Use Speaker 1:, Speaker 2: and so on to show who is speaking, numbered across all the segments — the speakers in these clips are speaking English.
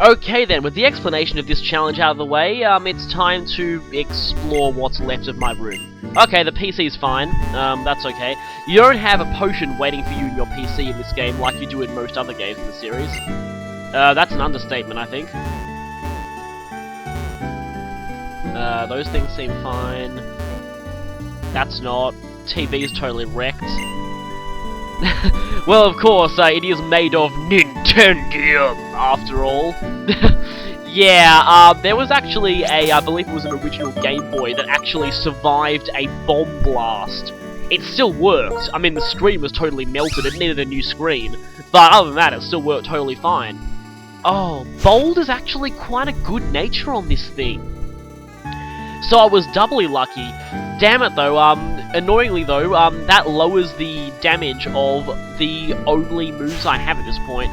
Speaker 1: Okay then, with the explanation of this challenge out of the way, it's time to explore what's left of my room. Okay, the PC's fine, that's okay. You don't have a potion waiting for you in your PC in this game like you do in most other games in the series. That's an understatement, I think. Those things seem fine. That's not. TV's totally wrecked. Well, of course, it is made of Nintendo, after all. Yeah, there was actually I believe it was an original Game Boy that actually survived a bomb blast. It still worked. I mean, the screen was totally melted, it needed a new screen. But other than that, it still worked totally fine. Oh, bold is actually quite a good nature on this thing. So I was doubly lucky. Damn it though, annoyingly though, that lowers the damage of the only moves I have at this point.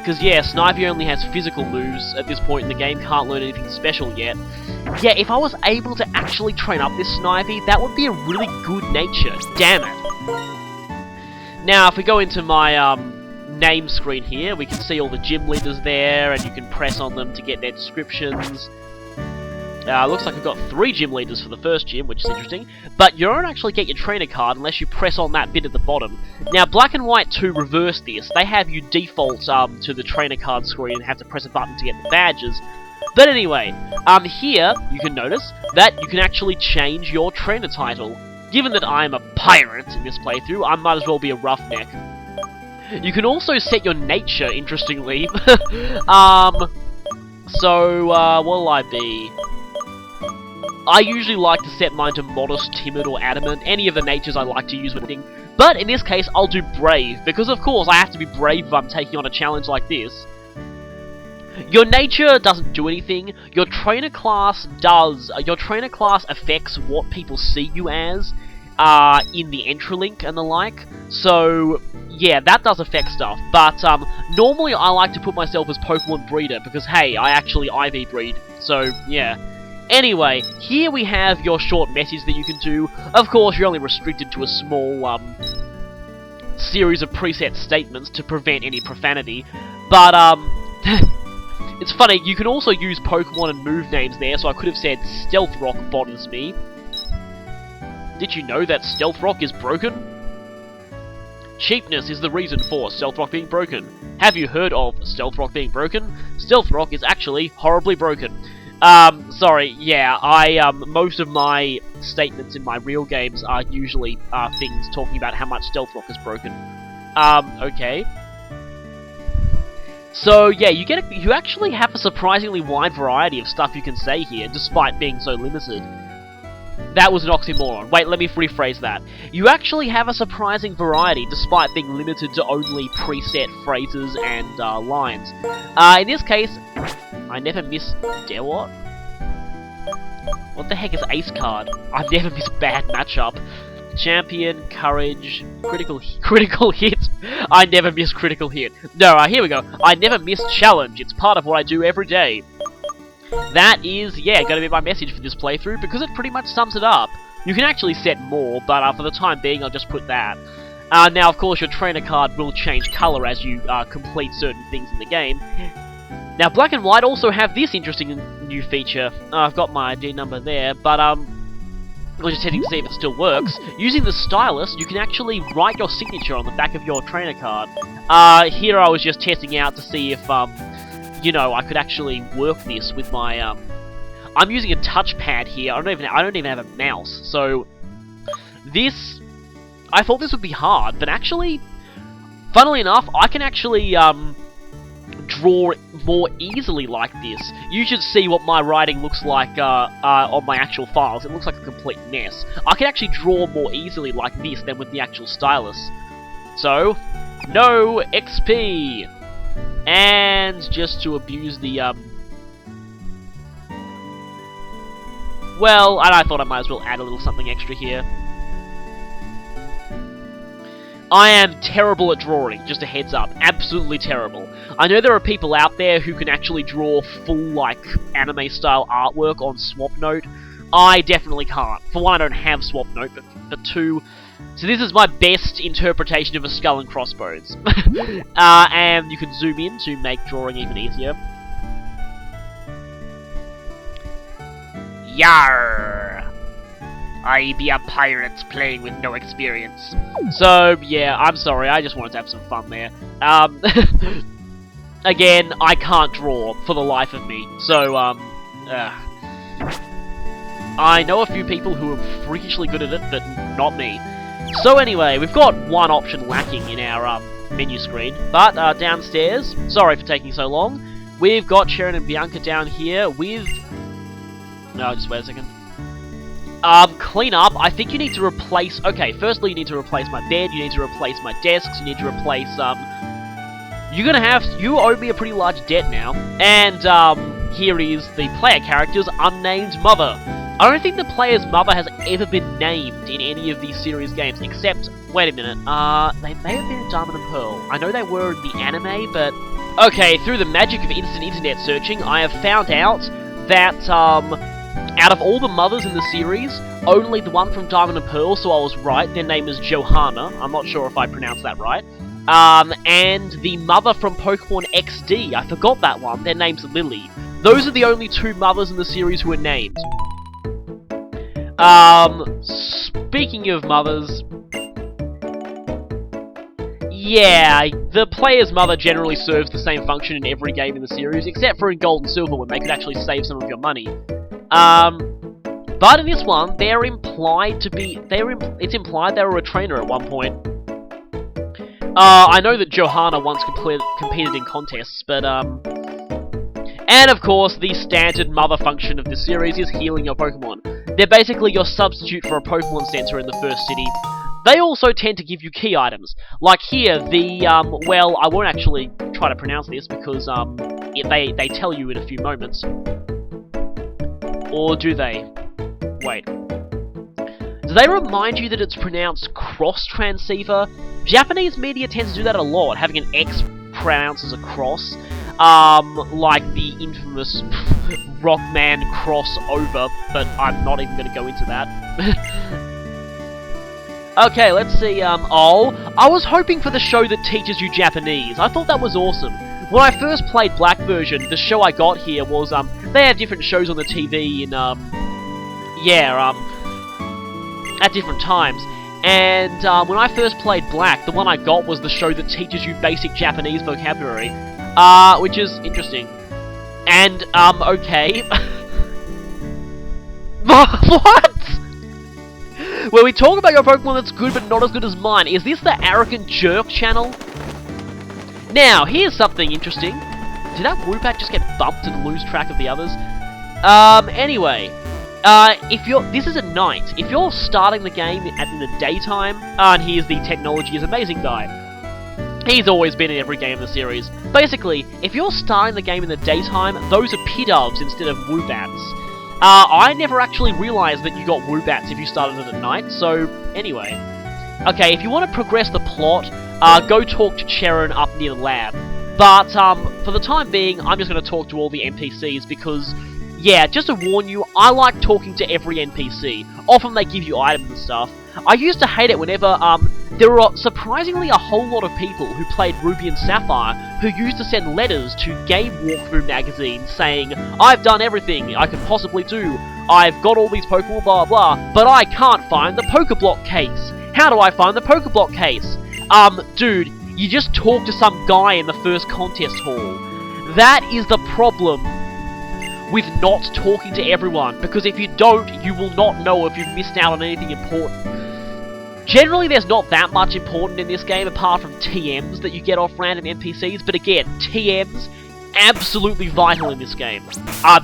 Speaker 1: Because yeah, Snivy only has physical moves at this point in the game, can't learn anything special yet. Yeah, if I was able to actually train up this Snivy, that would be a really good nature. Damn it. Now, if we go into my, name screen here, we can see all the gym leaders there, and you can press on them to get their descriptions. Looks like I've got 3 gym leaders for the first gym, which is interesting, but you don't actually get your trainer card unless you press on that bit at the bottom. Now, Black and White 2 reverse this. They have you default to the trainer card screen and have to press a button to get the badges. But anyway, here, you can notice that you can actually change your trainer title. Given that I'm a pirate in this playthrough, I might as well be a roughneck. You can also set your nature, interestingly. What'll I be? I usually like to set mine to modest, timid, or adamant, any of the natures I like to use with thing. But in this case, I'll do brave, because of course I have to be brave if I'm taking on a challenge like this. Your nature doesn't do anything, your trainer class does. Your trainer class affects what people see you as, in the entry link and the like, so yeah, that does affect stuff, but normally I like to put myself as Pokemon Breeder, because hey, I actually IV breed, so yeah. Anyway, here we have your short message that you can do. Of course, you're only restricted to a small, series of preset statements to prevent any profanity, but, it's funny, you can also use Pokemon and move names there, so I could have said Stealth Rock bothers me. Did you know that Stealth Rock is broken? Cheapness is the reason for Stealth Rock being broken. Have you heard of Stealth Rock being broken? Stealth Rock is actually horribly broken. Sorry, yeah, most of my statements in my real games are usually, things talking about how much Stealth Rock is broken. Okay. So, yeah, you actually have a surprisingly wide variety of stuff you can say here, despite being so limited. That was an oxymoron. Wait, let me rephrase that. You actually have a surprising variety, despite being limited to only preset phrases and, lines. In this case, I never miss... What? What the heck is Ace card? I've never missed bad matchup. Champion, courage, critical hit. I never miss critical hit. No, here we go. I never miss challenge. It's part of what I do every day. That is, yeah, going to be my message for this playthrough, because it pretty much sums it up. You can actually set more, but for the time being, I'll just put that. Now, of course, your trainer card will change colour as you complete certain things in the game. Now, Black and White also have this interesting new feature. I've got my ID number there, but I'm just checking to see if it still works. Using the stylus, you can actually write your signature on the back of your trainer card. Here I was just testing out to see if, you know, I could actually work this with my, I'm using a touchpad here. I don't even have a mouse. So this, I thought this would be hard, but actually, funnily enough, I can actually draw more easily like this. You should see what my writing looks like on my actual files. It looks like a complete mess. I can actually draw more easily like this than with the actual stylus. So, no XP! And just to abuse the, well, I thought I might as well add a little something extra here. I am terrible at drawing, just a heads up. Absolutely terrible. I know there are people out there who can actually draw full, like, anime-style artwork on SwapNote. I definitely can't. For one, I don't have SwapNote, but for two... So this is my best interpretation of a skull and crossbones. And you can zoom in to make drawing even easier. Yarr! I be a pirate playing with no experience. So, yeah, I'm sorry, I just wanted to have some fun there. Again, I can't draw for the life of me, so, I know a few people who are freakishly good at it, but not me. So anyway, we've got one option lacking in our, menu screen, but, downstairs, sorry for taking so long, we've got Sharon and Bianca down here with... No, just wait a second. Clean up. I think you need to replace... Okay, firstly you need to replace my bed, you need to replace my desks, you need to replace, you're gonna have... You owe me a pretty large debt now. And, here is the player character's unnamed mother. I don't think the player's mother has ever been named in any of these series games, except... Wait a minute, they may have been in Diamond and Pearl. I know they were in the anime, but... Okay, through the magic of instant internet searching, I have found out that, out of all the mothers in the series, only the one from Diamond and Pearl, so I was right, their name is Johanna. I'm not sure if I pronounced that right. And the mother from Pokemon XD, I forgot that one, their name's Lily. Those are the only two mothers in the series who are named. Speaking of mothers... Yeah, the player's mother generally serves the same function in every game in the series, except for in Gold and Silver when they could actually save some of your money. But in this one, they're implied to be... It's implied they were a trainer at one point. I know that Johanna once competed in contests, but, And of course, the standard mother function of this series is healing your Pokemon. They're basically your substitute for a Pokemon Center in the first city. They also tend to give you key items. Like here, the, well, I won't actually try to pronounce this because, they tell you in a few moments. Or do they? Wait. Do they remind you that it's pronounced cross transceiver? Japanese media tends to do that a lot, having an X pronounced as a cross. Like the infamous Rockman crossover, but I'm not even going to go into that. Okay, let's see, oh, I was hoping for the show that teaches you Japanese. I thought that was awesome. When I first played Black version, the show I got here was, they have different shows on the TV in, at different times. And, when I first played Black, the one I got was the show that teaches you basic Japanese vocabulary. Which is interesting. And, okay. What? Where we talk about your Pokemon that's good but not as good as mine. Is this the Arrogant Jerk channel? Now, here's something interesting. Did that Woobat just get bumped and lose track of the others? Anyway. This is at night. If you're starting the game in the daytime, and here's the Technology is Amazing guy. He's always been in every game in the series. Basically, if you're starting the game in the daytime, those are Pidovs instead of Woobats. I never actually realized that you got Woobats if you started it at night, so anyway. Okay, if you want to progress the plot, go talk to Cheron up near the lab. But, for the time being, I'm just going to talk to all the NPCs because, yeah, just to warn you, I like talking to every NPC. Often they give you items and stuff. I used to hate it whenever, there were surprisingly a whole lot of people who played Ruby and Sapphire who used to send letters to Game Walkthrough magazines saying, I've done everything I could possibly do, I've got all these Pokemon, blah blah, but I can't find the Pokeblock case. How do I find the Pokeblock case? Dude, you just talk to some guy in the first contest hall. That is the problem with not talking to everyone, because if you don't, you will not know if you've missed out on anything important. Generally, there's not that much important in this game, apart from TMs that you get off random NPCs, but again, TMs, absolutely vital in this game.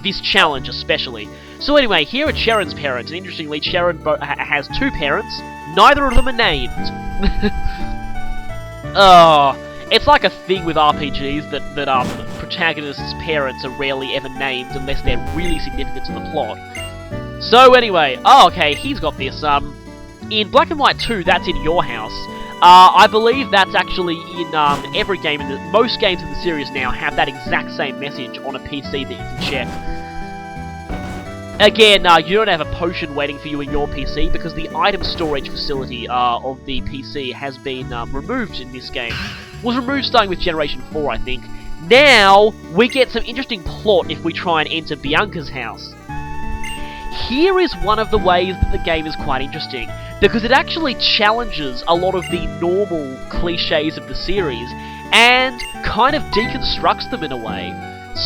Speaker 1: This challenge especially. So anyway, here are Cheron's parents, and interestingly, Cheron has two parents, neither of them are named. Oh, it's like a thing with RPGs that protagonists' parents are rarely ever named unless they're really significant to the plot. So anyway, oh okay, he's got this, in Black and White 2, that's in your house. I believe that's actually in every game, most games in the series now have that exact same message on a PC that you can check. Again, you don't have a potion waiting for you in your PC because the item storage facility of the PC has been removed in this game. Was removed starting with Generation 4, I think. Now, we get some interesting plot if we try and enter Bianca's house. here is one of the ways that the game is quite interesting, because it actually challenges a lot of the normal cliches of the series, and kind of deconstructs them in a way.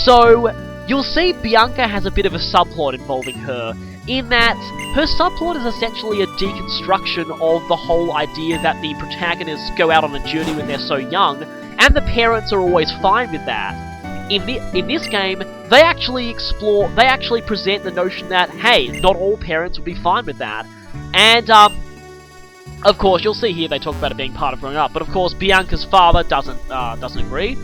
Speaker 1: So, you'll see Bianca has a bit of a subplot involving her, in that her subplot is essentially a deconstruction of the whole idea that the protagonists go out on a journey when they're so young, and the parents are always fine with that. In this game, they actually present the notion that, hey, not all parents would be fine with that. And, of course, you'll see here they talk about it being part of growing up, but of course Bianca's father doesn't agree.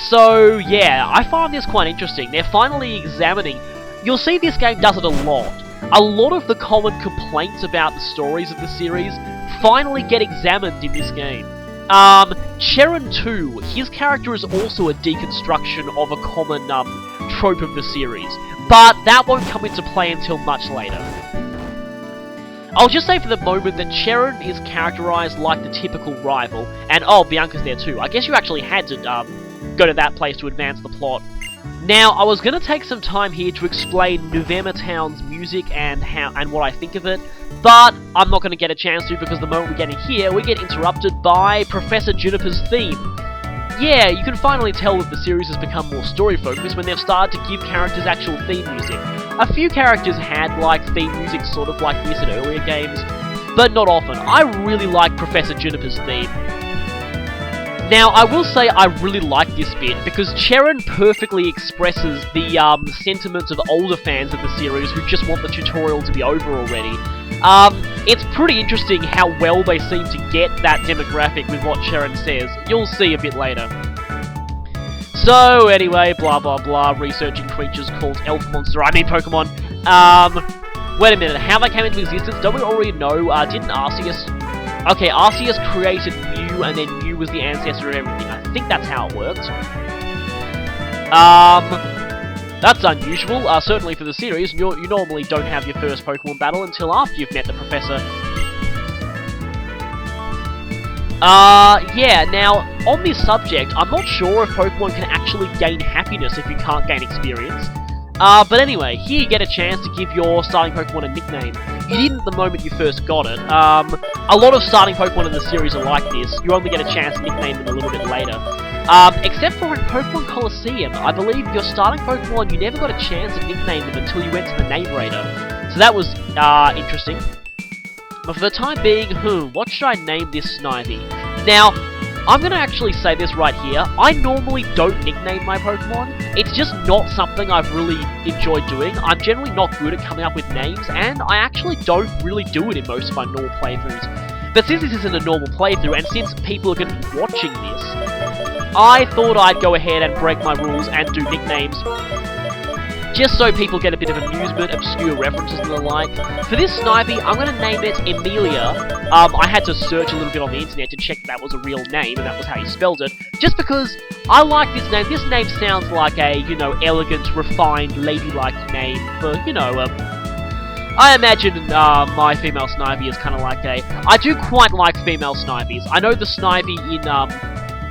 Speaker 1: So, yeah, I find this quite interesting. They're finally examining... You'll see this game does it a lot. A lot of the common complaints about the stories of the series finally get examined in this game. Cheron 2, his character is also a deconstruction of a common, trope of the series. But that won't come into play until much later. I'll just say for the moment that Cheron is characterized like the typical rival, and oh, Bianca's there too. I guess you actually had to, go to that place to advance the plot. Now, I was going to take some time here to explain November Town's music and what I think of it, but I'm not going to get a chance to because the moment we get in here, we get interrupted by Professor Juniper's theme. Yeah, you can finally tell that the series has become more story-focused when they've started to give characters actual theme music. A few characters had, like, theme music sort of like this in earlier games, but not often. I really like Professor Juniper's theme. Now, I will say I really like this bit, because Cheron perfectly expresses the sentiments of older fans of the series who just want the tutorial to be over already. It's pretty interesting how well they seem to get that demographic with what Cheron says. You'll see a bit later. So, anyway, blah blah blah, researching creatures called Pokemon. Wait a minute, how they came into existence, don't we already know, didn't Arceus... Okay, Arceus created Mew, and then Mew was the ancestor of everything. I think that's how it works. That's unusual, certainly for the series. You normally don't have your first Pokemon battle until after you've met the Professor. Yeah, now, on this subject, I'm not sure if Pokemon can actually gain happiness if you can't gain experience. But anyway, here you get a chance to give your starting Pokemon a nickname. You didn't the moment you first got it. A lot of starting Pokemon in the series are like this. You only get a chance to nickname them a little bit later. Except for in Pokemon Colosseum, I believe your starting Pokemon, you never got a chance to nickname them until you went to the Name Raider. So that was, interesting. But for the time being, what should I name this Snivy? Now, I'm gonna actually say this right here, I normally don't nickname my Pokemon. It's just not something I've really enjoyed doing. I'm generally not good at coming up with names, and I actually don't really do it in most of my normal playthroughs. But since this isn't a normal playthrough, and since people are gonna be watching this, I thought I'd go ahead and break my rules and do nicknames, just so people get a bit of amusement, obscure references and the like. For this Snivy, I'm going to name it Emilia. I had to search a little bit on the internet to check that was a real name, and that was how you spelled it, just because I like this name. This name sounds like a, elegant, refined, ladylike name for, I imagine my female Snivy is kind of like a... I do quite like female Snivies. I know the Snivy in,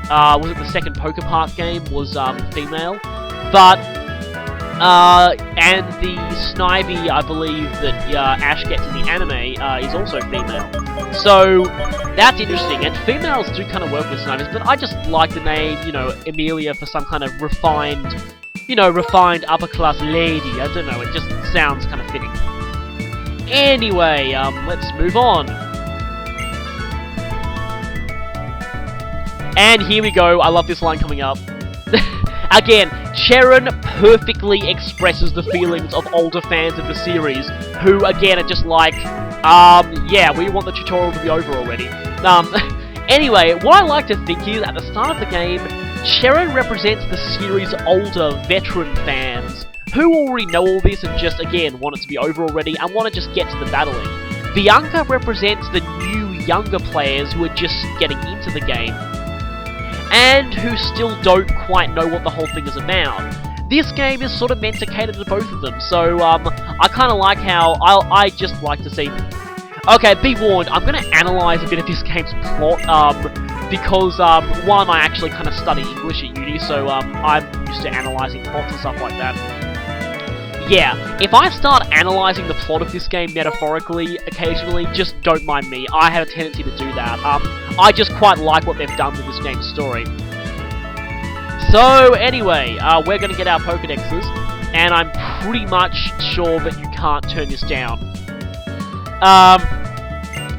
Speaker 1: was it the second Pokepark game was female, but... and the Snivy, I believe, that Ash gets in the anime, is also female. So, that's interesting, and females do kind of work with Snivies, but I just like the name, Emilia for some kind of refined, refined upper-class lady. I don't know, it just sounds kind of fitting. Anyway, let's move on. And here we go, I love this line coming up. Again, Cheron perfectly expresses the feelings of older fans of the series, who, again, are just like, yeah, we want the tutorial to be over already. Anyway, what I like to think is, at the start of the game, Cheron represents the series' older, veteran fans, who already know all this and just, again, want it to be over already, and want to just get to the battling. Bianca represents the new, younger players who are just getting into the game, and who still don't quite know what the whole thing is about. This game is sort of meant to cater to both of them, so I kind of like how I just like to see... Okay, be warned, I'm going to analyse a bit of this game's plot, because, one, I actually kind of study English at uni, so I'm used to analysing plots and stuff like that. yeah, if I start analysing the plot of this game metaphorically occasionally, just don't mind me. I have a tendency to do that. I just quite like what they've done with this game's story. So, anyway, we're going to get our Pokedexes, and I'm pretty much sure that you can't turn this down.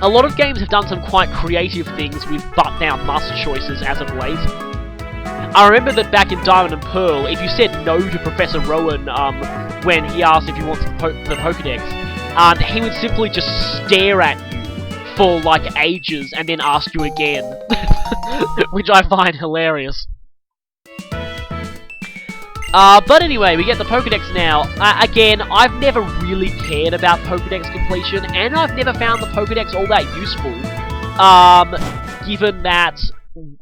Speaker 1: A lot of games have done some quite creative things with butt-down must choices as of late. I remember that back in Diamond and Pearl, if you said no to Professor Rowan when he asked if you wanted the Pokedex, he would simply just stare at you for, like, ages and then ask you again. Which I find hilarious. But anyway, we get the Pokedex now. Again, I've never really cared about Pokedex completion, and I've never found the Pokedex all that useful. Given that,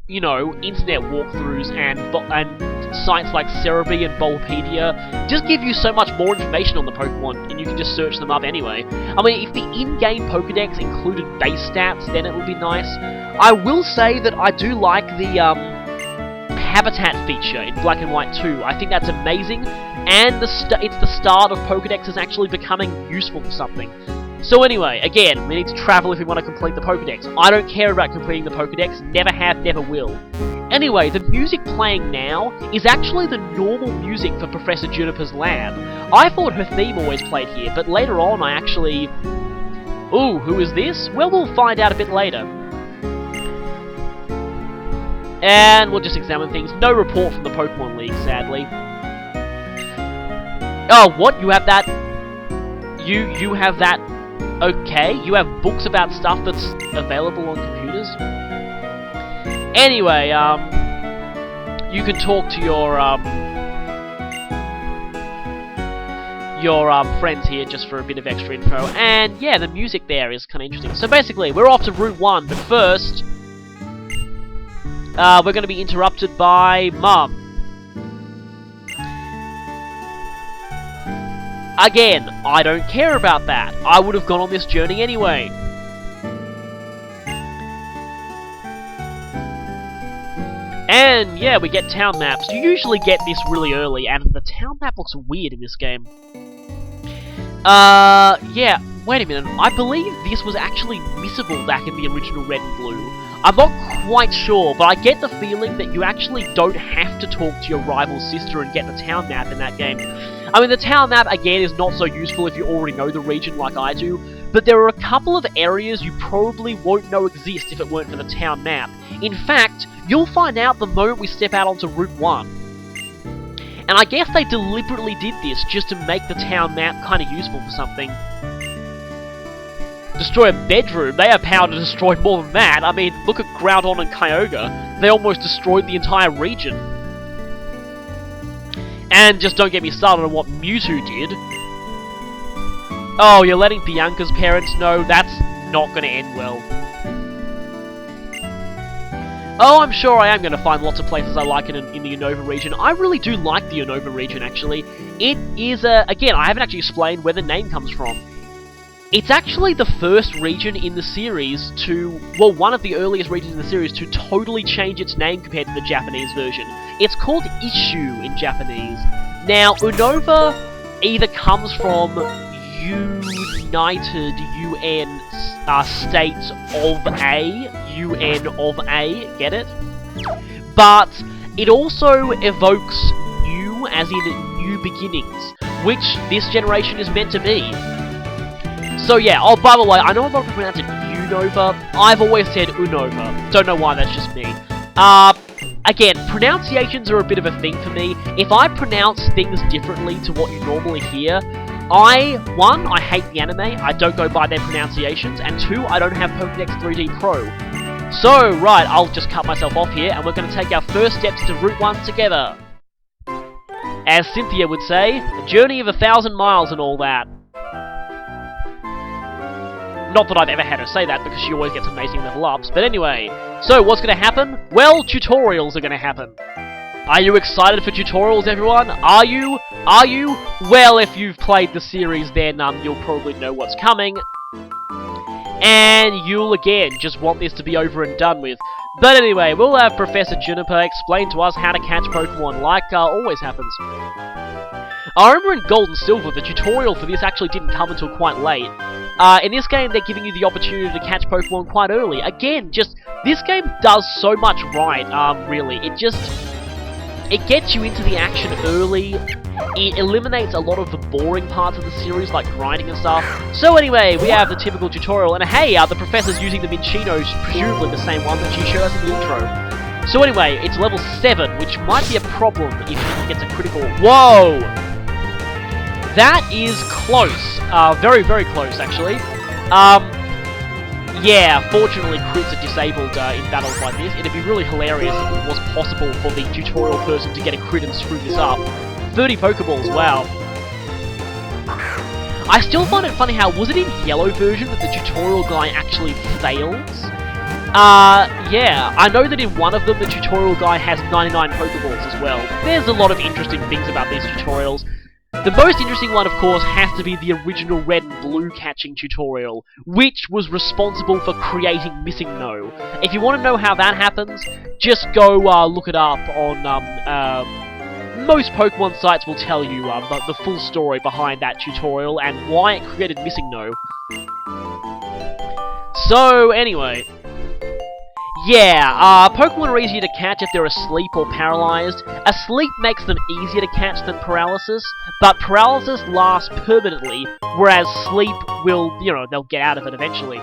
Speaker 1: you know, internet walkthroughs and sites like Cerebi and Bulbapedia just give you so much more information on the Pokemon, and you can just search them up anyway. I mean, if the in-game Pokedex included base stats, then it would be nice. I will say that I do like the, habitat feature in Black and White 2. I think that's amazing, and it's the start of Pokedexes actually becoming useful for something. So anyway, again, we need to travel if we want to complete the Pokedex. I don't care about completing the Pokedex, never have, never will. Anyway, the music playing now is actually the normal music for Professor Juniper's lab. I thought her theme always played here, but later on I actually... Ooh, who is this? Well, we'll find out a bit later. And we'll just examine things. No report from the Pokemon League, sadly. Oh, what? You have that... You have that... Okay, you have books about stuff that's available on computers? Anyway, you can talk to your friends here just for a bit of extra info. And yeah, the music there is kind of interesting. So basically, we're off to Route 1, but first... we're going to be interrupted by Mum. Again, I don't care about that. I would have gone on this journey anyway. And yeah, we get town maps. You usually get this really early, and the town map looks weird in this game. Yeah, wait a minute. I believe this was actually missable back in the original Red and Blue. I'm not quite sure, but I get the feeling that you actually don't have to talk to your rival sister and get the town map in that game. I mean, the town map, again, is not so useful if you already know the region like I do, but there are a couple of areas you probably won't know exist if it weren't for the town map. In fact, you'll find out the moment we step out onto Route 1. And I guess they deliberately did this just to make the town map kind of useful for something. Destroy a bedroom? They have power to destroy more than that. I mean, look at Groudon and Kyogre. They almost destroyed the entire region. And just don't get me started on what Mewtwo did. Oh, you're letting Bianca's parents know? That's not going to end well. Oh, I'm sure I am going to find lots of places I like in the Unova region. I really do like the Unova region, actually. It is, again, I haven't actually explained where the name comes from. It's actually the first region in the series to, well, one of the earliest regions in the series to totally change its name compared to the Japanese version. It's called Isshu in Japanese. Now, Unova either comes from United UN States of A, UN of A, get it? But it also evokes new, as in new beginnings, which this generation is meant to be. So yeah, oh, by the way, I know a lot of people pronounce it Unova. I've always said Unova. Don't know why, that's just me. Again, pronunciations are a bit of a thing for me. If I pronounce things differently to what you normally hear, I hate the anime, I don't go by their pronunciations, and 2, I don't have Pokédex 3D Pro. So, right, I'll just cut myself off here, and we're going to take our first steps to Route 1 together. As Cynthia would say, a journey of 1,000 miles and all that. Not that I've ever had her say that, because she always gets amazing level ups, but anyway. So, what's going to happen? Well, tutorials are going to happen. Are you excited for tutorials, everyone? Are you? Are you? Well, if you've played the series, then you'll probably know what's coming. And you'll, again, just want this to be over and done with. But anyway, we'll have Professor Juniper explain to us how to catch Pokemon, like always happens. I remember in Gold and Silver, the tutorial for this actually didn't come until quite late. In this game, they're giving you the opportunity to catch Pokemon quite early. Again, this game does so much right, really. It gets you into the action early. It eliminates a lot of the boring parts of the series, like grinding and stuff. So anyway, we have the typical tutorial, and hey, the professor's using the Minchinos, presumably the same one that she showed us in the intro. So anyway, it's level 7, which might be a problem if it gets a critical... Whoa! That is close. Very, very close, actually. Yeah, fortunately crits are disabled in battles like this. It'd be really hilarious if it was possible for the tutorial person to get a crit and screw this up. 30 Pokeballs, wow. I still find it funny how, was it in yellow version that the tutorial guy actually fails? Yeah, I know that in one of them the tutorial guy has 99 Pokeballs as well. There's a lot of interesting things about these tutorials. The most interesting one, of course, has to be the original red and blue catching tutorial, which was responsible for creating Missing No. If you want to know how that happens, just go look it up on, most Pokemon sites will tell you the full story behind that tutorial and why it created Missing No. So, anyway... Yeah, Pokemon are easier to catch if they're asleep or paralyzed. Asleep makes them easier to catch than paralysis, but paralysis lasts permanently, whereas sleep will, they'll get out of it eventually.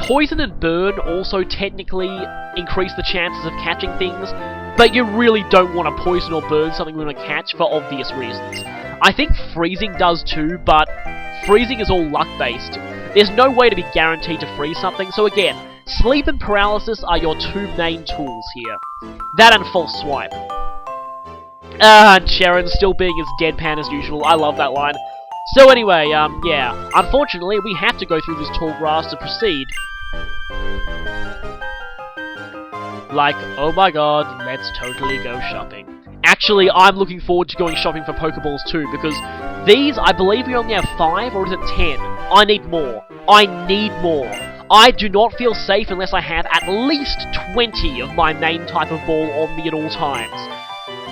Speaker 1: Poison and burn also technically increase the chances of catching things, but you really don't want to poison or burn something you want to catch for obvious reasons. I think freezing does too, but freezing is all luck-based. There's no way to be guaranteed to freeze something, so again, sleep and paralysis are your two main tools here. That and false swipe. And Sharon still being as deadpan as usual, I love that line. So anyway, yeah, unfortunately we have to go through this tall grass to proceed. Like, oh my god, let's totally go shopping. Actually, I'm looking forward to going shopping for Pokeballs too, because these, I believe we only have 5, or is it 10? I need more. I need more. I do not feel safe unless I have at least 20 of my main type of ball on me at all times.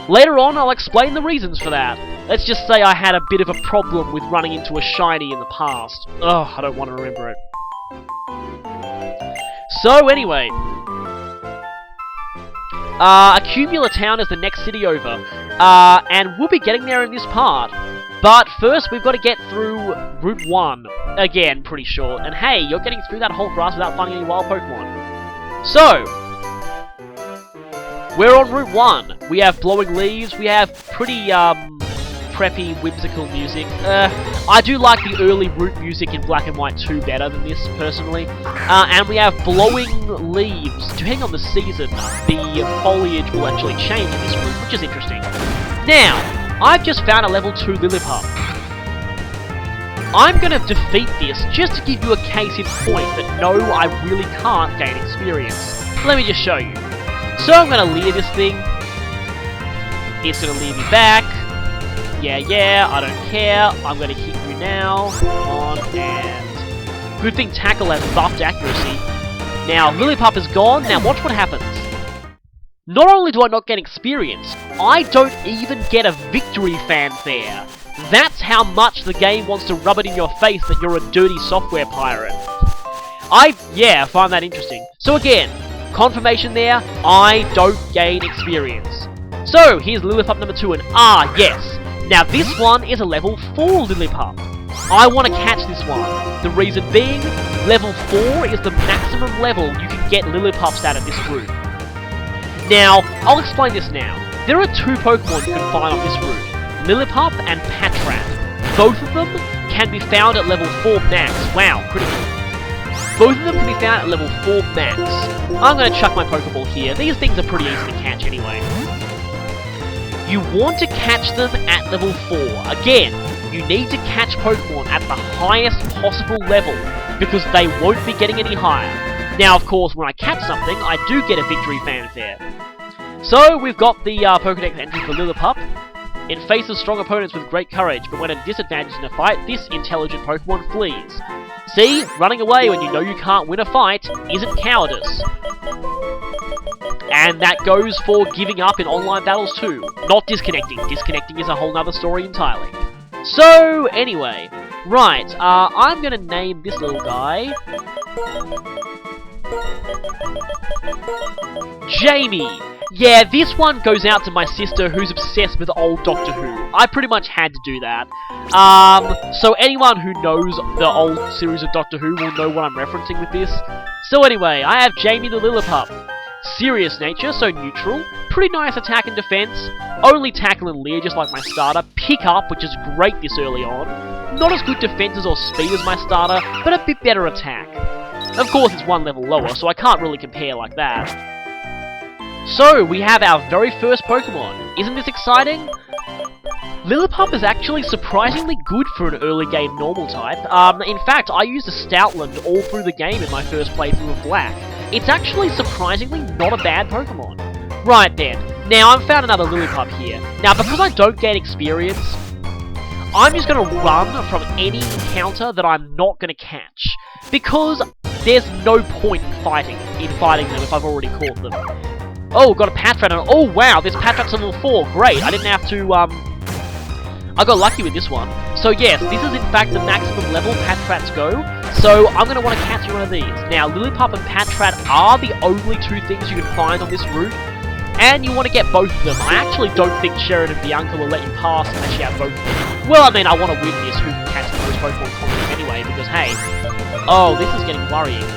Speaker 1: Later on, I'll explain the reasons for that. Let's just say I had a bit of a problem with running into a shiny in the past. Ugh, I don't want to remember it. So, anyway... Accumula Town is the next city over, and we'll be getting there in this part. But first, we've got to get through Route 1. Again, pretty short. And hey, you're getting through that whole grass without finding any wild Pokemon. So, we're on Route 1. We have blowing leaves, we have pretty, preppy, whimsical music. I do like the early Route music in Black and White 2 better than this, personally. And we have blowing leaves. Depending on the season, the foliage will actually change in this route, which is interesting. Now, I've just found a level 2 Lillipup. I'm gonna defeat this just to give you a case in point that no, I really can't gain experience. Let me just show you. So I'm gonna leer this thing. It's gonna leer me back. Yeah, I don't care. I'm gonna hit you now. Come on, and... Good thing Tackle has buffed accuracy. Now, Lillipup is gone. Now watch what happens. Not only do I not get experience, I don't even get a victory fanfare. That's how much the game wants to rub it in your face that you're a dirty software pirate. I find that interesting. So again, confirmation there, I don't gain experience. So, here's Lillipup number 2, and yes! Now this one is a level 4 Lillipup. I want to catch this one. The reason being, level 4 is the maximum level you can get Lillipups out of this route. Now, I'll explain this now. There are 2 Pokemon you can find on this route, Lillipup and Patrat. Both of them can be found at level 4 max. Wow, critical. Both of them can be found at level 4 max. I'm going to chuck my Pokeball here. These things are pretty easy to catch anyway. You want to catch them at level 4. Again, you need to catch Pokemon at the highest possible level, because they won't be getting any higher. Now, of course, when I catch something, I do get a victory fanfare. So, we've got the Pokedex entry for Lillipup. It faces strong opponents with great courage, but when at a disadvantage in a fight, this intelligent Pokemon flees. See, running away when you know you can't win a fight isn't cowardice. And that goes for giving up in online battles too. Not disconnecting. Disconnecting is a whole nother story entirely. So, anyway. Right, I'm gonna name this little guy... Jamie! Yeah, this one goes out to my sister who's obsessed with old Doctor Who. I pretty much had to do that. So anyone who knows the old series of Doctor Who will know what I'm referencing with this. So anyway, I have Jamie the Lillipup. Serious nature, so neutral. Pretty nice attack and defense. Only tackle and leer, just like my starter. Pick up, which is great this early on. Not as good defenses or speed as my starter, but a bit better attack. Of course, it's one level lower, so I can't really compare like that. So, we have our very first Pokemon. Isn't this exciting? Lillipup is actually surprisingly good for an early game normal type. In fact, I used a Stoutland all through the game in my first playthrough of Black. It's actually surprisingly not a bad Pokemon. Right then, now I've found another Lillipup here. Now, because I don't gain experience, I'm just going to run from any encounter that I'm not going to catch. Because there's no point in fighting them if I've already caught them. Oh, got a Patrat, and oh wow, this Patrat's level 4, great, I didn't have to, I got lucky with this one. So yes, this is in fact the maximum level Patrats go, so I'm going to want to catch one of these. Now, Lillipup and Patrat are the only two things you can find on this route, and you want to get both of them. I actually don't think Sheridan and Bianca will let you pass unless you have both of them. Well, I mean, I want to win this who can catch the most Pokemon content anyway, because hey, oh, this is getting worrying.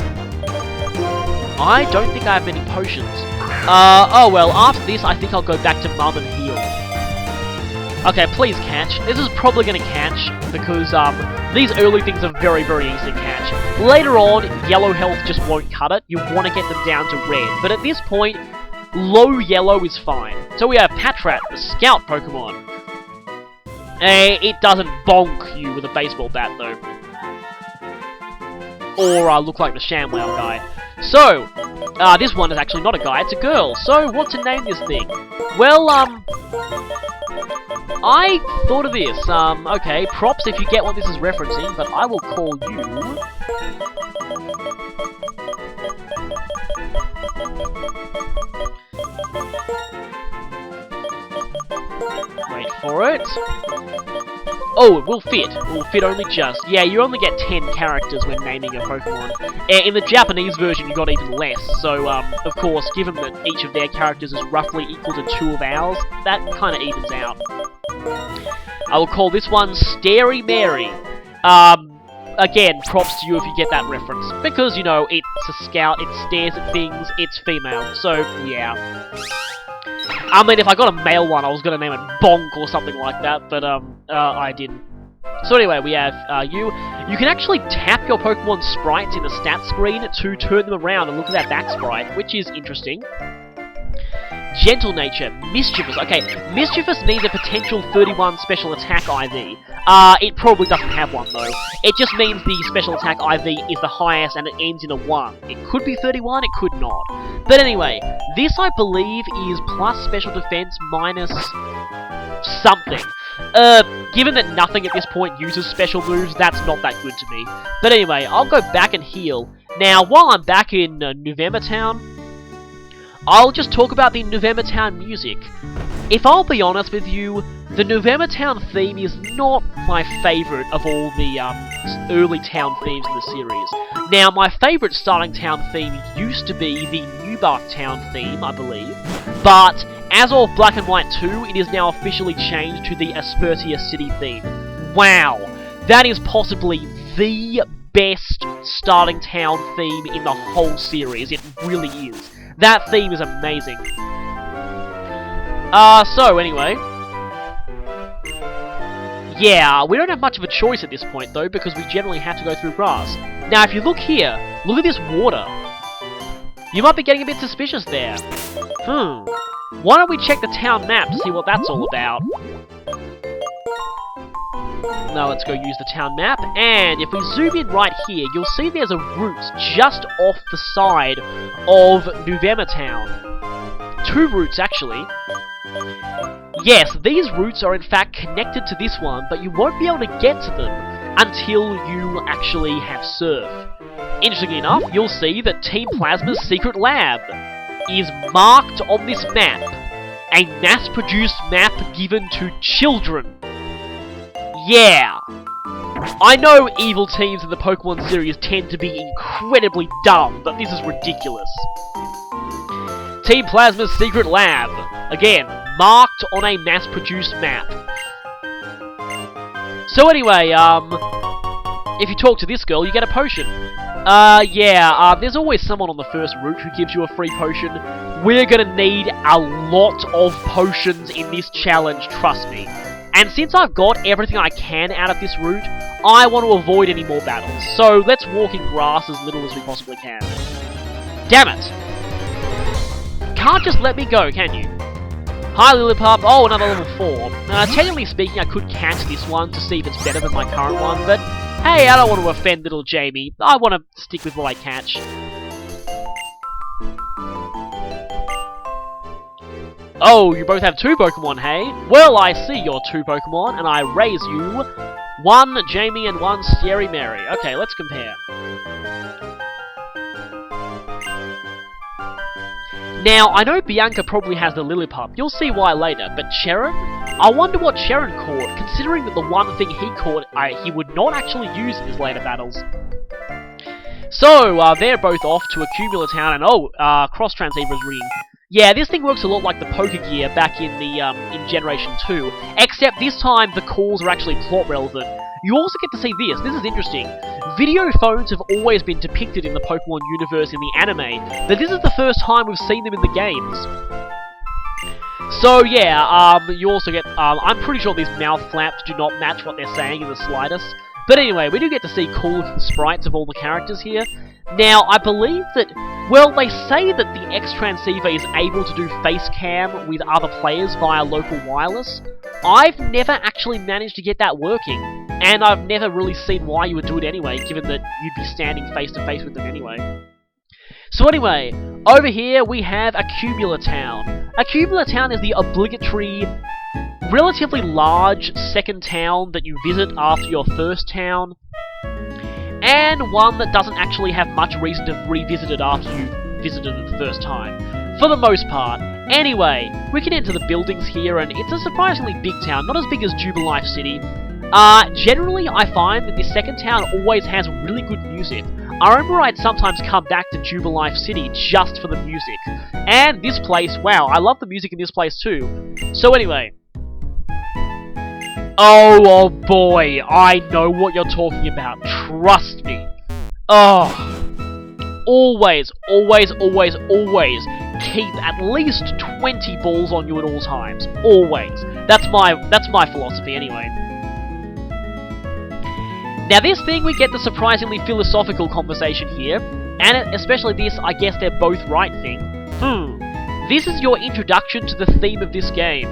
Speaker 1: I don't think I have many potions. Oh well, after this, I think I'll go back to Mum and heal. Okay, please catch. This is probably gonna catch, because, these early things are very, very easy to catch. Later on, yellow health just won't cut it. You want to get them down to red. But at this point, low yellow is fine. So we have Patrat, the scout Pokemon. It doesn't bonk you with a baseball bat, though. Or, look like the ShamWow guy. So, this one is actually not a guy, it's a girl. So, what to name this thing? Well, I thought of this. Okay, props if you get what this is referencing, but I will call you... Wait for it. Oh, it will fit. It will fit only just. Yeah, you only get 10 characters when naming a Pokemon. In the Japanese version, you got even less. So, of course, given that each of their characters is roughly equal to 2 of ours, that kind of evens out. I will call this one Starey Mary. Again, props to you if you get that reference. Because, you know, it's a scout, it stares at things, it's female. So, yeah. I mean, if I got a male one, I was going to name it Bonk or something like that, but, I didn't. So anyway, we have, you. You can actually tap your Pokemon sprites in the stat screen to turn them around and look at their back sprite, which is interesting. Gentle Nature, Mischievous. Okay, Mischievous needs a potential 31 special attack IV. It probably doesn't have one, though. It just means the special attack IV is the highest and it ends in a 1. It could be 31, it could not. But anyway, this, I believe, is plus special defense minus something. Given that nothing at this point uses special moves, that's not that good to me. But anyway, I'll go back and heal. Now, while I'm back in November Town, I'll just talk about the November Town music. If I'll be honest with you, the November Town theme is not my favourite of all the early town themes in the series. Now, my favourite starting town theme used to be the Newbark Town theme, I believe, but as of Black and White 2, it is now officially changed to the Aspertia City theme. Wow, that is possibly the best starting town theme in the whole series. It really is. That theme is amazing. So anyway. Yeah, we don't have much of a choice at this point though, because we generally have to go through grass. Now if you look here, look at this water. You might be getting a bit suspicious there. Why don't we check the town map to see what that's all about? Now let's go use the town map, and if we zoom in right here, you'll see there's a route just off the side of November Town. 2 routes, actually. Yes, these routes are in fact connected to this one, but you won't be able to get to them until you actually have Surf. Interestingly enough, you'll see that Team Plasma's secret lab. is marked on this map, a mass-produced map given to children. Yeah! I know evil teams in the Pokemon series tend to be incredibly dumb, but this is ridiculous. Team Plasma's Secret Lab. Again, marked on a mass-produced map. So anyway, if you talk to this girl, you get a potion. There's always someone on the first route who gives you a free potion. We're gonna need a lot of potions in this challenge, trust me. And since I've got everything I can out of this route, I want to avoid any more battles. So let's walk in grass as little as we possibly can. Damn it! Can't just let me go, can you? Hi Lillipup. Oh, another level 4. Technically speaking, I could catch this one to see if it's better than my current one, but hey, I don't want to offend little Jamie. I want to stick with what I catch. Oh, you both have 2 Pokemon, hey? Well, I see your 2 Pokemon, and I raise you 1 Jamie and 1 Scary Mary. Okay, let's compare. Now, I know Bianca probably has the Lillipup, you'll see why later, but Cheran? I wonder what Cheran caught, considering that the one thing he caught, he would not actually use in his later battles. So, they're both off to Accumula Town, and Cross Transceiver is ringing. Yeah, this thing works a lot like the Pokegear back in the, in Generation 2, except this time the calls are actually plot relevant. You also get to see this is interesting. Video phones have always been depicted in the Pokemon universe in the anime, but this is the first time we've seen them in the games. So yeah, you also get, I'm pretty sure these mouth flaps do not match what they're saying in the slightest. But anyway, we do get to see cool looking sprites of all the characters here. Now, I believe that, well, they say that the X-Transceiver is able to do face cam with other players via local wireless. I've never actually managed to get that working, and I've never really seen why you would do it anyway, given that you'd be standing face to face with them anyway. So anyway, over here we have Accumula Town. Accumula Town is the obligatory, relatively large second town that you visit after your first town, and one that doesn't actually have much reason to revisit it after you visited it the first time, for the most part. Anyway, we can enter the buildings here, and it's a surprisingly big town, not as big as Jubilife City. Generally, I find that this second town always has really good music. I remember I'd sometimes come back to Jubilife City just for the music. And this place, wow, I love the music in this place too. So anyway. Oh boy, I know what you're talking about, trust me. Oh. Always keep at least 20 balls on you at all times. Always. That's my philosophy anyway. Now this thing, we get the surprisingly philosophical conversation here, and especially this, I guess they're both right thing. This is your introduction to the theme of this game.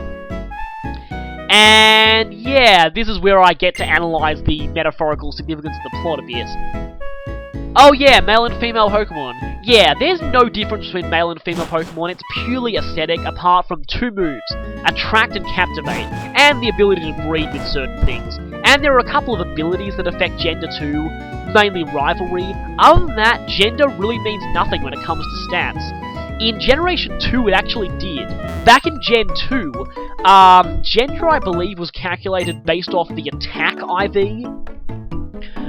Speaker 1: And yeah, this is where I get to analyze the metaphorical significance of the plot a bit. Oh yeah, male and female Pokemon. Yeah, there's no difference between male and female Pokemon, it's purely aesthetic apart from 2 moves, Attract and Captivate, and the ability to breed with certain things. And there are a couple of abilities that affect gender too, mainly rivalry. Other than that, gender really means nothing when it comes to stats. In Generation 2 it actually did. Back in Gen 2, gender I believe was calculated based off the attack IV.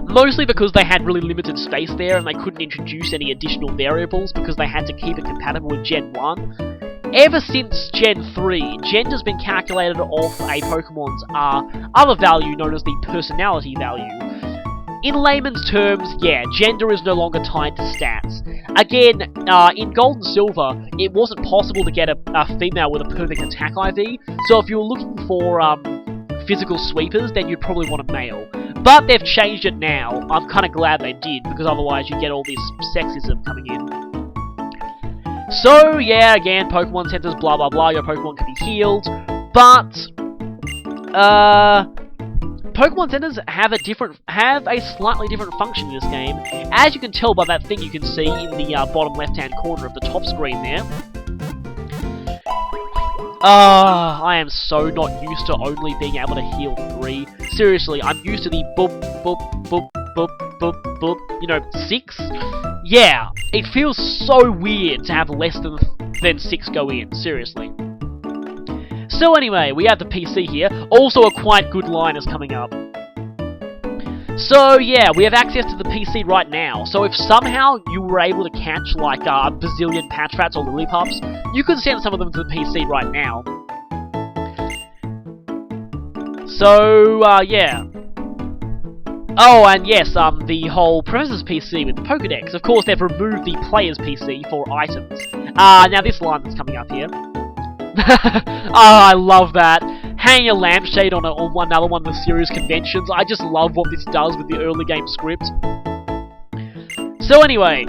Speaker 1: Mostly because they had really limited space there and they couldn't introduce any additional variables because they had to keep it compatible with Gen 1. Ever since Gen 3, gender's been calculated off a Pokemon's other value known as the personality value. In layman's terms, yeah, gender is no longer tied to stats. Again, in Gold and Silver, it wasn't possible to get a female with a perfect attack IV, so if you were looking for physical sweepers, then you'd probably want a male. But they've changed it now. I'm kind of glad they did, because otherwise you get all this sexism coming in. So, yeah, again, Pokemon Centers, blah blah blah, your Pokemon can be healed, but, Pokemon Centers have a slightly different function in this game, as you can tell by that thing you can see in the bottom left-hand corner of the top screen there. I am so not used to only being able to heal 3. Seriously, I'm used to the boop, boop, boop, boop, boop, boop, you know, 6? Yeah, it feels so weird to have less than then 6 go in, seriously. So anyway, we have the PC here. Also a quite good line is coming up. So yeah, we have access to the PC right now. So if somehow you were able to catch like a bazillion patch rats or lillipups, you could send some of them to the PC right now. So yeah. Oh, and yes, the whole Professor's PC with the Pokédex. Of course, they've removed the Player's PC for items. Now this line that's coming up here. Oh, I love that. Hanging a lampshade on another one of the series conventions. I just love what this does with the early game script. So anyway.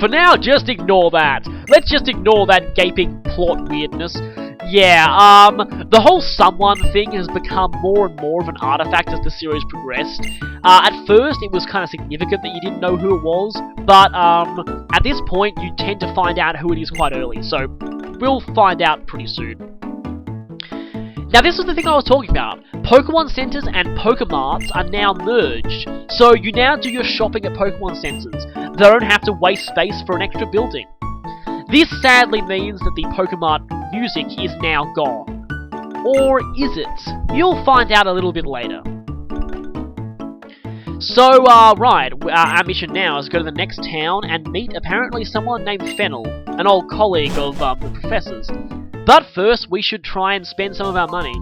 Speaker 1: For now, just ignore that. Let's just ignore that gaping plot weirdness. Yeah, the whole someone thing has become more and more of an artifact as the series progressed. At first, it was kind of significant that you didn't know who it was, but, at this point, you tend to find out who it is quite early, so we'll find out pretty soon. Now, this was the thing I was talking about. Pokemon Centers and Pokemarts are now merged, so you now do your shopping at Pokemon Centers. They don't have to waste space for an extra building. This sadly means that the Pokemart music is now gone. Or is it? You'll find out a little bit later. So, right, our mission now is go to the next town and meet apparently someone named Fennel, an old colleague of the Professor's. But first, we should try and spend some of our money.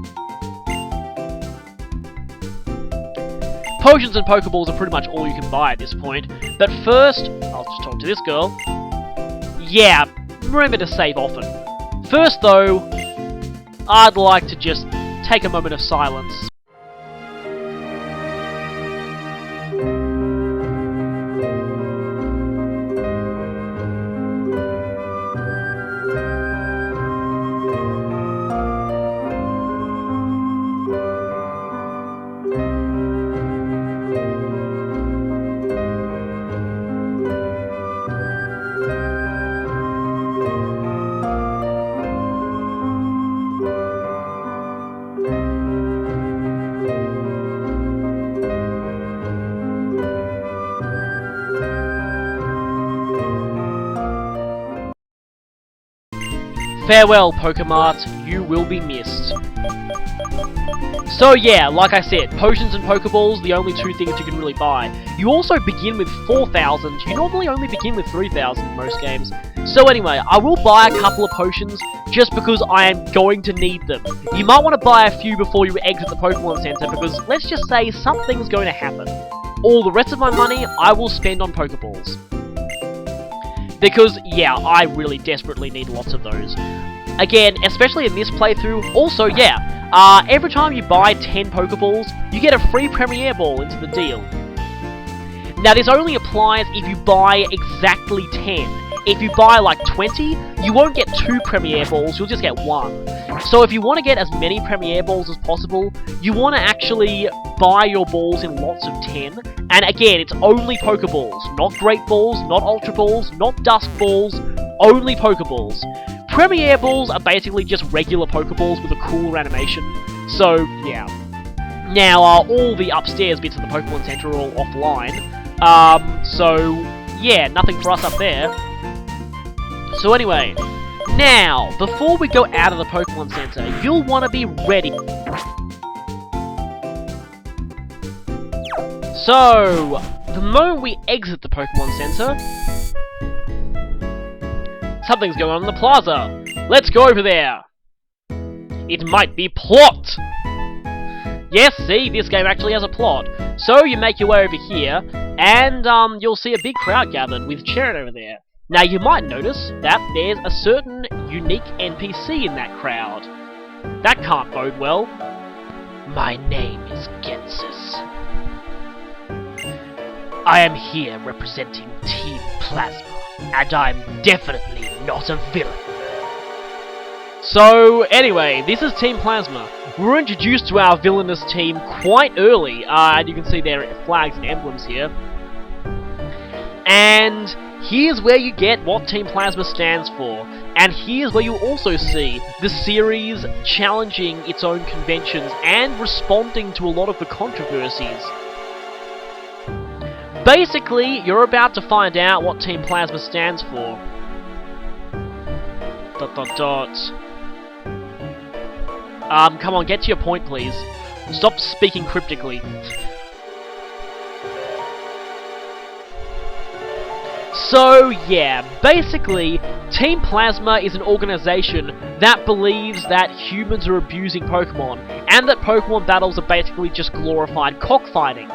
Speaker 1: Potions and Pokeballs are pretty much all you can buy at this point, but first, I'll just talk to this girl. Yeah, remember to save often. First though, I'd like to just take a moment of silence. Farewell, Pokemart, you will be missed. So yeah, like I said, potions and Pokeballs, the only two things you can really buy. You also begin with 4,000, you normally only begin with 3,000 in most games. So anyway, I will buy a couple of potions, just because I am going to need them. You might want to buy a few before you exit the Pokemon Center, because let's just say something's going to happen. All the rest of my money, I will spend on Pokeballs. Because, yeah, I really desperately need lots of those. Again, especially in this playthrough, also, yeah, every time you buy 10 Pokeballs, you get a free Premiere Ball into the deal. Now, this only applies if you buy exactly 10. If you buy, like, 20, you won't get 2 Premiere Balls, you'll just get 1. So if you want to get as many Premiere Balls as possible, you want to actually buy your balls in lots of 10. And again, it's only Pokeballs, not Great Balls, not Ultra Balls, not Dusk Balls, only Pokeballs. Premiere Balls are basically just regular Pokeballs with a cooler animation, so yeah. Now, all the upstairs bits of the Pokemon Center are all offline, so yeah, nothing for us up there. So anyway, now, before we go out of the Pokemon Center, you'll want to be ready. So, the moment we exit the Pokemon Center, something's going on in the plaza. Let's go over there. It might be plot. Yes, see, this game actually has a plot. So you make your way over here, and you'll see a big crowd gathered with Cheren over there. Now you might notice that there's a certain unique NPC in that crowd. That can't bode well. My name is Gensis. I am here representing Team Plasma, and I'm definitely not a villain. So, anyway, this is Team Plasma. We were introduced to our villainous team quite early, and you can see their flags and emblems here. And here's where you get what Team Plasma stands for, and here's where you also see the series challenging its own conventions and responding to a lot of the controversies. Basically, you're about to find out what Team Plasma stands for. ... come on, get to your point, please. Stop speaking cryptically. So, yeah, basically, Team Plasma is an organization that believes that humans are abusing Pokemon, and that Pokemon battles are basically just glorified cockfighting.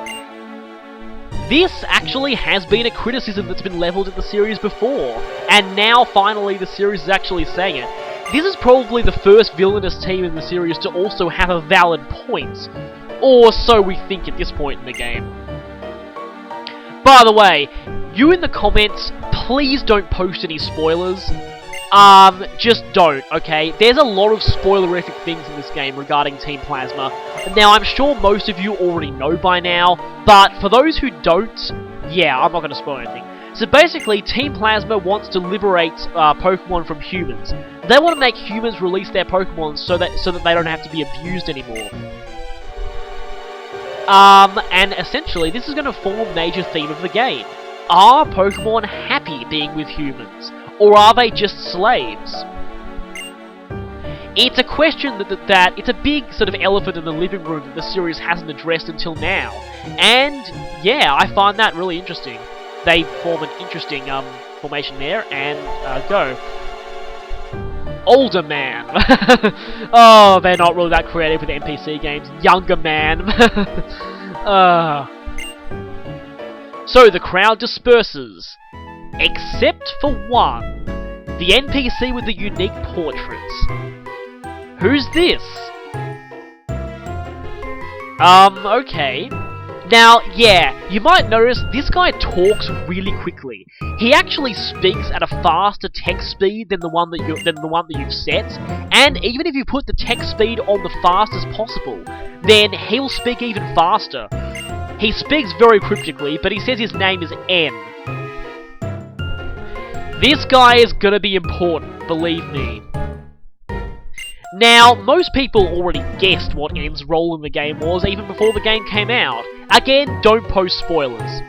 Speaker 1: This actually has been a criticism that's been leveled at the series before, and now finally the series is actually saying it. This is probably the first villainous team in the series to also have a valid point, or so we think at this point in the game. By the way, you in the comments, please don't post any spoilers. Just don't, okay? There's a lot of spoilerific things in this game regarding Team Plasma. Now, I'm sure most of you already know by now, but for those who don't, yeah, I'm not going to spoil anything. So basically, Team Plasma wants to liberate Pokemon from humans. They want to make humans release their Pokemon so that they don't have to be abused anymore. And essentially, this is going to form a major theme of the game. Are Pokemon happy being with humans? Or are they just slaves? It's a question that it's a big sort of elephant in the living room that the series hasn't addressed until now. And, yeah, I find that really interesting. They form an interesting, formation there, and, go. Older man. Oh, they're not really that creative with NPC games. Younger man. So the crowd disperses. Except for one. The NPC with the unique portraits. Who's this? Okay. Now, yeah, you might notice this guy talks really quickly. He actually speaks at a faster text speed than the one that you've set, and even if you put the text speed on the fastest possible, then he'll speak even faster. He speaks very cryptically, but he says his name is N. This guy is gonna be important, believe me. Now, most people already guessed what N's role in the game was even before the game came out. Again, don't post spoilers.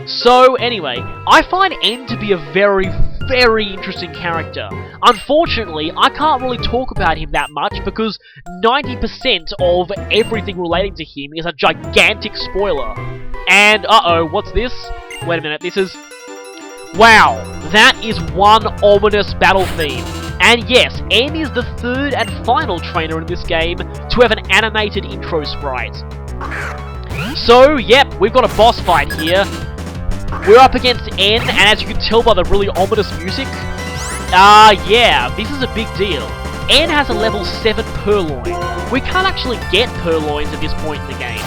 Speaker 1: So, anyway, I find N to be a very, very interesting character. Unfortunately, I can't really talk about him that much because 90% of everything relating to him is a gigantic spoiler. And, uh-oh, what's this? Wait a minute, this is... Wow, that is one ominous battle theme. And yes, N is the third and final trainer in this game to have an animated intro sprite. So, yep, we've got a boss fight here. We're up against N, and as you can tell by the really ominous music, yeah, this is a big deal. N has a level 7 Purloin. We can't actually get Purloins at this point in the game.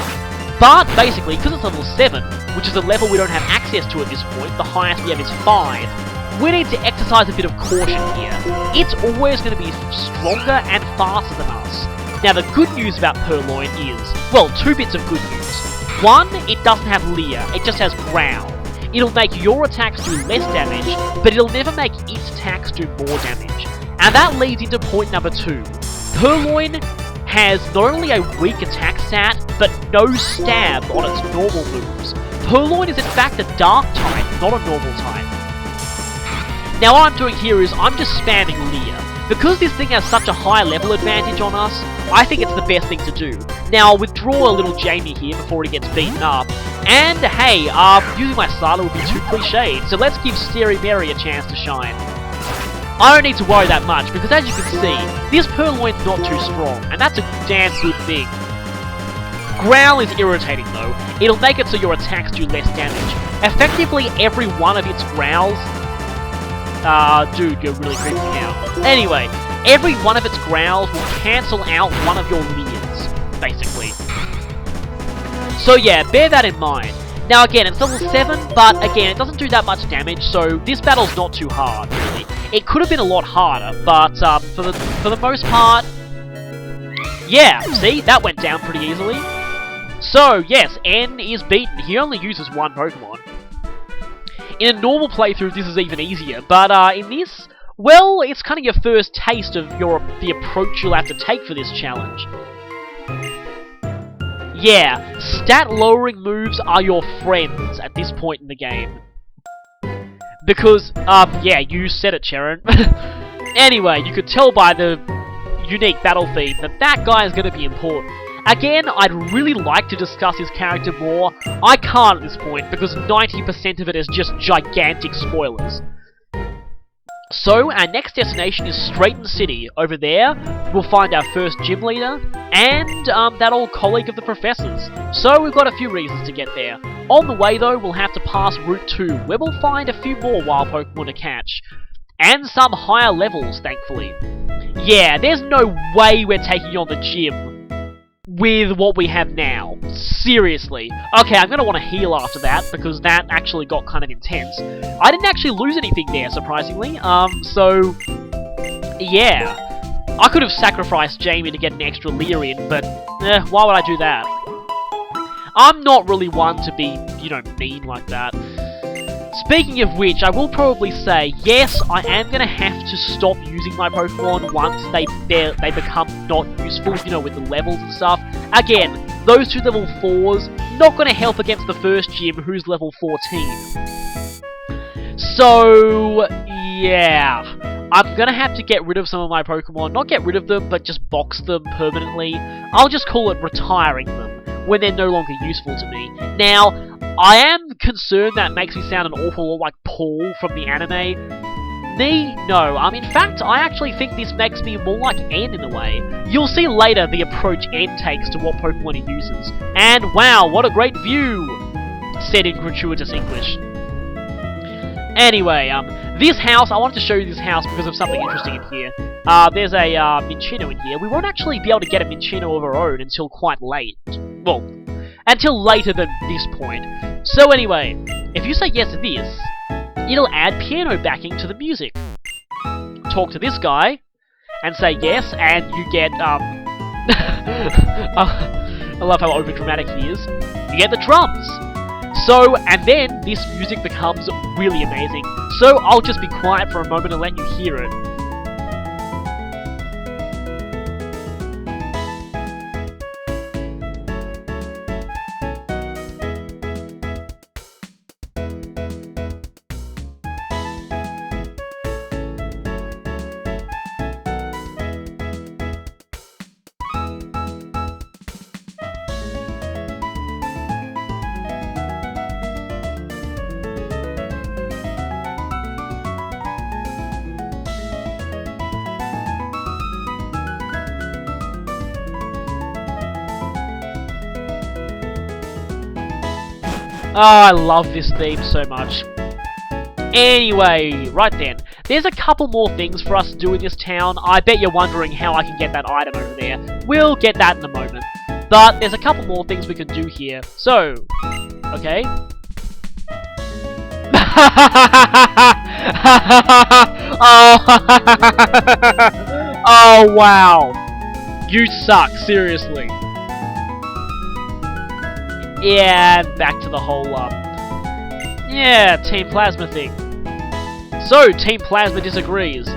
Speaker 1: But, basically, because it's level 7, which is a level we don't have access to at this point, the highest we have is 5, we need to exercise a bit of caution here. It's always going to be stronger and faster than us. Now, the good news about Purloin is, well, two bits of good news. One, it doesn't have Leer, it just has Growl. It'll make your attacks do less damage, but it'll never make its attacks do more damage. And that leads into point number 2. Purloin has not only a weak attack stat, but no stab on its normal moves. Purloin is in fact a dark type, not a normal type. Now what I'm doing here is I'm just spamming Leer. Because this thing has such a high level advantage on us, I think it's the best thing to do. Now I'll withdraw a little Jamie here before he gets beaten up. And hey, using my starter would be too cliched, so let's give Scary Mary a chance to shine. I don't need to worry that much, because as you can see, this Purloin's not too strong, and that's a damn good thing. Growl is irritating though. It'll make it so your attacks do less damage. Effectively every one of its growls... dude, you're really creeping me out. Anyway, every one of its growls will cancel out one of your Leers, basically. So yeah, bear that in mind. Now again, it's level 7, but again, it doesn't do that much damage, so this battle's not too hard, really. It could have been a lot harder, but for the most part... Yeah, see? That went down pretty easily. So, yes, N is beaten. He only uses one Pokemon. In a normal playthrough, this is even easier, but in this, well, it's kind of your first taste of the approach you'll have to take for this challenge. Yeah, stat-lowering moves are your friends at this point in the game. Because, yeah, you said it, Sharon. Anyway, you could tell by the unique battle theme that that guy is going to be important. Again, I'd really like to discuss his character more. I can't at this point, because 90% of it is just gigantic spoilers. So, our next destination is Straighten City. Over there, we'll find our first gym leader, and that old colleague of the professor's. So, we've got a few reasons to get there. On the way, though, we'll have to pass Route 2, where we'll find a few more wild Pokemon to catch. And some higher levels, thankfully. Yeah, there's no way we're taking on the gym with what we have now. Seriously. Okay, I'm gonna want to heal after that, because that actually got kind of intense. I didn't actually lose anything there, surprisingly. So... yeah. I could have sacrificed Jamie to get an extra Leer in, but... why would I do that? I'm not really one to be, you know, mean like that. Speaking of which, I will probably say, yes, I am going to have to stop using my Pokemon once they become not useful, you know, with the levels and stuff. Again, those 2 level 4s, not going to help against the first gym, who's level 14. So, yeah, I'm going to have to get rid of some of my Pokemon. Not get rid of them, but just box them permanently. I'll just call it retiring them, when they're no longer useful to me. Now, I am concerned that makes me sound an awful lot like Paul from the anime. Me? No. In fact, I actually think this makes me more like N in a way. You'll see later the approach N takes to what Pokemon he uses. And wow, what a great view! Said in gratuitous English. Anyway, this house, I wanted to show you this house because of something interesting in here. There's a Minccino in here. We won't actually be able to get a Minccino of our own until quite late. Well, until later than this point. So anyway, if you say yes to this, it'll add piano backing to the music. Talk to this guy, and say yes, and you get, I love how overdramatic he is. You get the drums. So, and then this music becomes really amazing. So I'll just be quiet for a moment and let you hear it. Oh, I love this theme so much. Anyway, right then. There's a couple more things for us to do in this town. I bet you're wondering how I can get that item over there. We'll get that in a moment. But there's a couple more things we can do here. So, okay. Oh, wow. You suck, seriously. Yeah, back to the whole, yeah, Team Plasma thing. So, Team Plasma disagrees.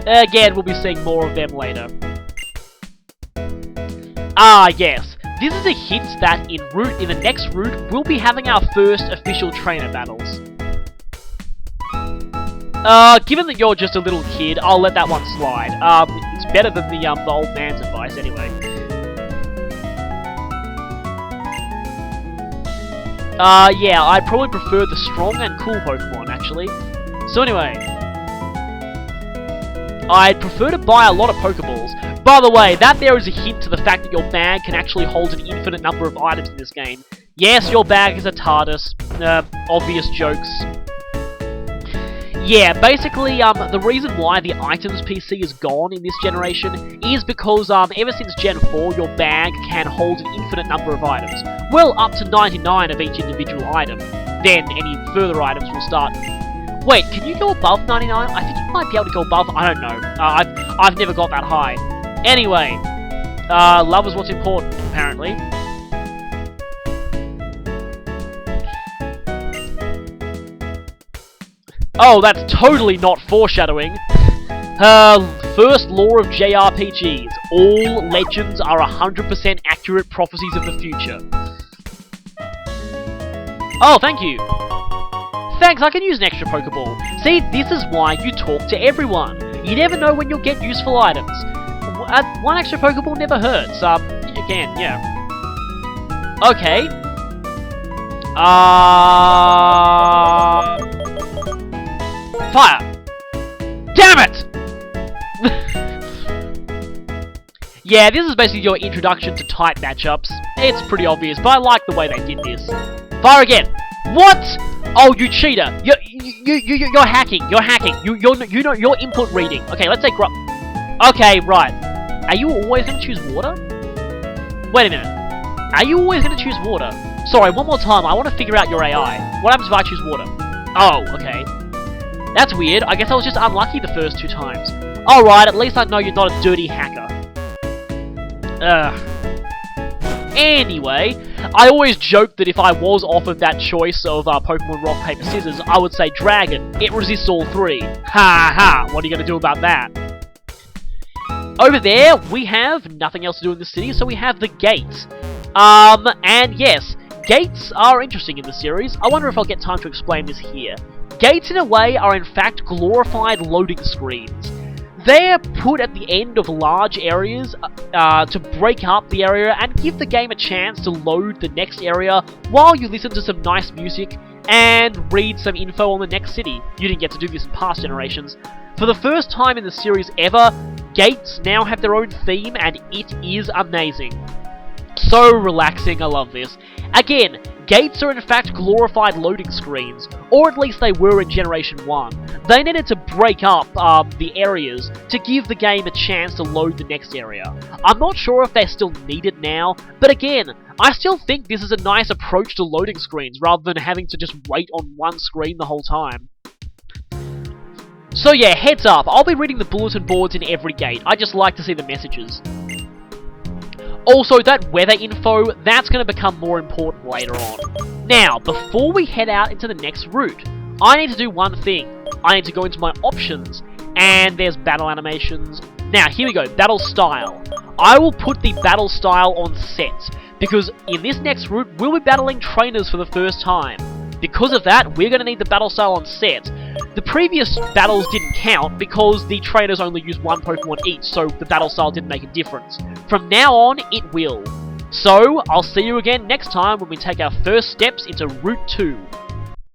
Speaker 1: Again, we'll be seeing more of them later. Ah, yes. This is a hint that in the next route, we'll be having our first official trainer battles. Given that you're just a little kid, I'll let that one slide. It's better than the old man's advice anyway. Yeah, I'd probably prefer the strong and cool Pokemon, actually. So anyway, I'd prefer to buy a lot of Pokeballs. By the way, that there is a hint to the fact that your bag can actually hold an infinite number of items in this game. Yes, your bag is a TARDIS. Obvious jokes. Yeah, basically, the reason why the items PC is gone in this generation is because, ever since Gen 4, your bag can hold an infinite number of items. Well, up to 99 of each individual item. Then, any further items will start... Wait, can you go above 99? I think you might be able to go above... I don't know. I've never got that high. Anyway, love is what's important, apparently. Oh, that's totally not foreshadowing. First law of JRPGs. all legends are 100% accurate prophecies of the future. Oh, thank you. Thanks, I can use an extra Pokeball. See, this is why you talk to everyone. You never know when you'll get useful items. One extra Pokeball never hurts. Again, yeah. Okay. Fire! Damn it! Yeah, this is basically your introduction to type matchups. It's pretty obvious, but I like the way they did this. Fire again! What? Oh, you cheater! You're hacking. You're hacking. You're input reading. Okay, let's say Okay, right. Are you always gonna choose water? Wait a minute. Are you always gonna choose water? Sorry, one more time. I want to figure out your AI. What happens if I choose water? Oh, okay. That's weird. I guess I was just unlucky the first 2 times. Alright, at least I know you're not a dirty hacker. Anyway, I always joke that if I was offered that choice of Pokemon Rock, Paper, Scissors, I would say Dragon. It resists all 3. Ha ha! What are you gonna do about that? Over there, we have nothing else to do in the city, so we have the gates. And yes, gates are interesting in the series. I wonder if I'll get time to explain this here. Gates, in a way, are in fact glorified loading screens. They're put at the end of large areas to break up the area and give the game a chance to load the next area while you listen to some nice music and read some info on the next city. You didn't get to do this in past generations. For the first time in the series ever, gates now have their own theme and it is amazing. So relaxing, I love this. Again, gates are in fact glorified loading screens, or at least they were in Generation 1. They needed to break up the areas to give the game a chance to load the next area. I'm not sure if they're still needed now, but again, I still think this is a nice approach to loading screens rather than having to just wait on one screen the whole time. So yeah, heads up, I'll be reading the bulletin boards in every gate. I just like to see the messages. Also, that weather info, that's going to become more important later on. Now, before we head out into the next route, I need to do one thing. I need to go into my options, and there's battle animations. Now, here we go, battle style. I will put the battle style on set, because in this next route, we'll be battling trainers for the first time. Because of that, we're going to need the battle style on set. The previous battles didn't count because the trainers only used 1 Pokemon each, so the battle style didn't make a difference. From now on, it will. So, I'll see you again next time when we take our first steps into Route 2.